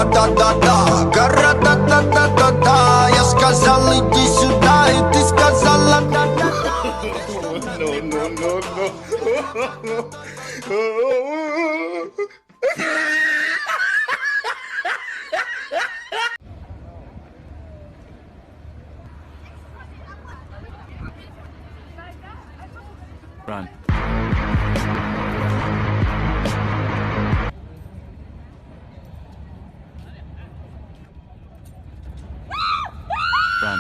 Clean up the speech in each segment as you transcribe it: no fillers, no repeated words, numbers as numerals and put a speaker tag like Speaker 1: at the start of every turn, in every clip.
Speaker 1: да-да-да-да, гора-да-да-да-да-да. Я сказал, иди сюда, и ты сказала да-да-да.
Speaker 2: Run. Run.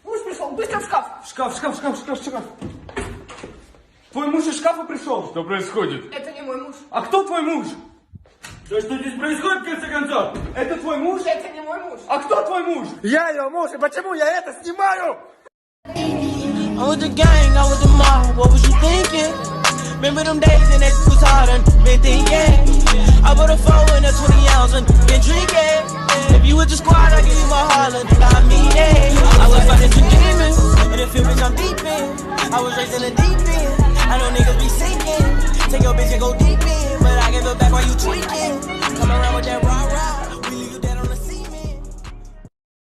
Speaker 3: Муж пришел, быстро в шкаф!
Speaker 4: Шкаф. Твой муж из шкафа пришел? Что происходит?
Speaker 3: Это не мой муж.
Speaker 4: А кто твой муж? Да что здесь происходит, в конце концов? Это твой муж?
Speaker 3: Это не мой муж.
Speaker 4: А кто твой муж?
Speaker 5: Я ее муж, и почему я это снимаю?
Speaker 6: I was the gang, I was the mob, what was you thinking? Remember them days and that was hard and been thinking. I put a 4 in a 20 ounce and been drinking. If you was the squad, I give you my heart, look, I mean it. I was fighting some demons, and the feelings I'm deep in. I was raised in the deep end, I know niggas be sinking. Take your bitch and go deep in, but I give it back while you tweaking. Come around with that rah-rah.